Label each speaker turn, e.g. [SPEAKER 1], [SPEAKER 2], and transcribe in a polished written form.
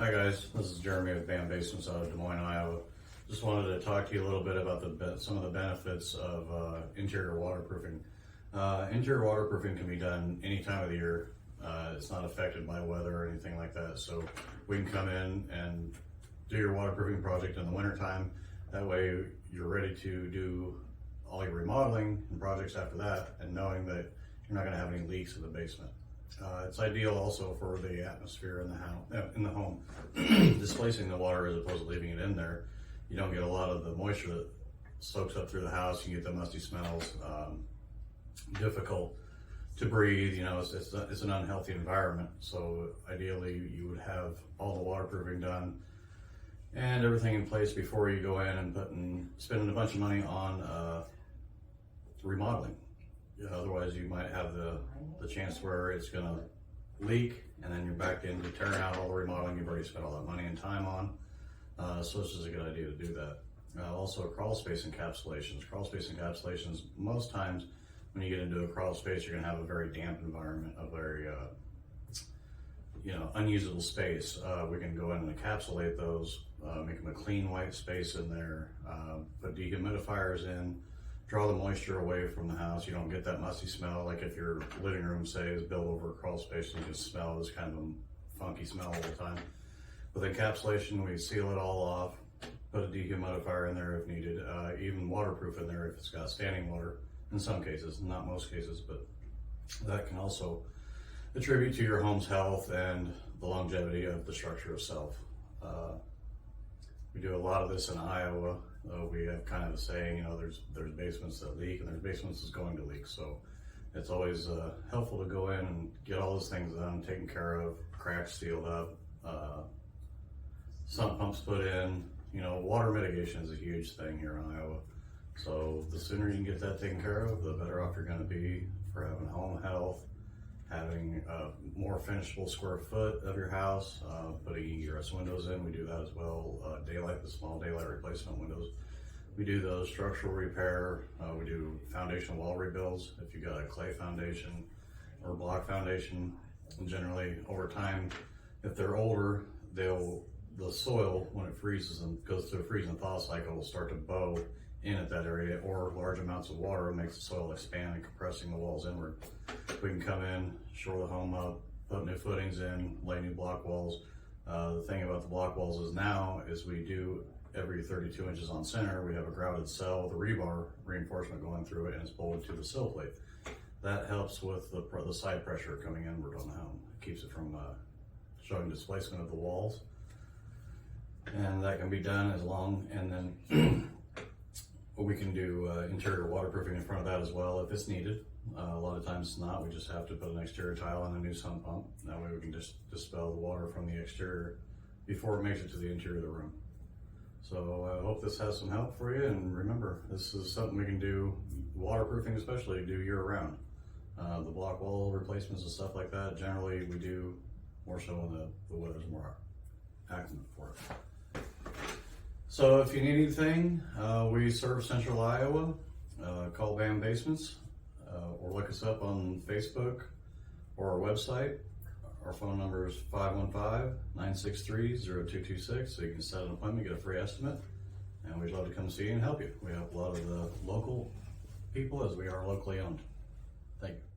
[SPEAKER 1] Hi guys, this is Jeremy with B.A.M. Basements out of Des Moines, Iowa. Just wanted to talk to you a little bit about some of the benefits of interior waterproofing. Interior waterproofing can be done any time of the year. It's not affected by weather or anything like that. So we can come in and do your waterproofing project in the wintertime. That way you're ready to do all your remodeling and projects after that, and knowing that you're not going to have any leaks in the basement. It's ideal also for the atmosphere in the home, displacing the water as opposed to leaving it in there. You don't get a lot of the moisture that soaks up through the house. You get the musty smells, difficult to breathe. You know, it's an unhealthy environment. So ideally, you would have all the waterproofing done and everything in place before you go in and spending a bunch of money on remodeling. Otherwise, you might have the chance where it's going to leak, and then you're back into tearing out all the remodeling you've already spent all that money and time on. So it's just a good idea to do that. Also, crawl space encapsulations. Crawl space encapsulations, most times when you get into a crawl space, you're going to have a very damp environment, a very unusable space. We can go in and encapsulate those, make them a clean white space in there, put dehumidifiers in, draw the moisture away from the house. You don't get that musty smell like if your living room, say, is built over a crawl space and you just smell this kind of a funky smell all the time. With encapsulation, we seal it all off, put a dehumidifier in there if needed, even waterproof in there if it's got standing water in some cases, not most cases, but that can also attribute to your home's health and the longevity of the structure itself. We do a lot of this in Iowa. We have kind of a saying, there's basements that leak and there's basements that's going to leak. So it's always helpful to go in and get all those things done, taken care of, cracks sealed up, sump pumps put in. Water mitigation is a huge thing here in Iowa. So the sooner you can get that taken care of, the better off you're going to be for having home health, having more finishable square foot of your house, putting egress windows in. We do that as well. The small daylight replacement windows. We do those structural repair. We do foundation wall rebuilds. If you got a clay foundation or block foundation, and generally over time, if they're older, the soil, when it freezes and goes through a freeze and thaw cycle, will start to bow in at that area, or large amounts of water makes the soil expand and compressing the walls inward. We can come in, shore the home up, put new footings in, lay new block walls. The thing about the block walls is we do every 32 inches on center, we have a grouted cell with a rebar reinforcement going through it, and it's bolted to the sill plate. That helps with the side pressure coming inward on the home. It keeps it from showing displacement of the walls. And that can be done and then we can do interior waterproofing in front of that as well if it's needed. A lot of times it's not. We just have to put an exterior tile on a new sump pump. That way we can just dispel the water from the exterior before it makes it to the interior of the room. So I hope this has some help for you. And remember, this is something we can do, waterproofing especially, do year round. The block wall replacements and stuff like that, generally we do more so when the weather's more accurate for it. So if you need anything, we serve Central Iowa. Call B.A.M. Basements or look us up on Facebook or our website. Our phone number is 515-963-0226, so you can set an appointment, get a free estimate, and we'd love to come see you and help you. We have a lot of the local people as we are locally owned. Thank you.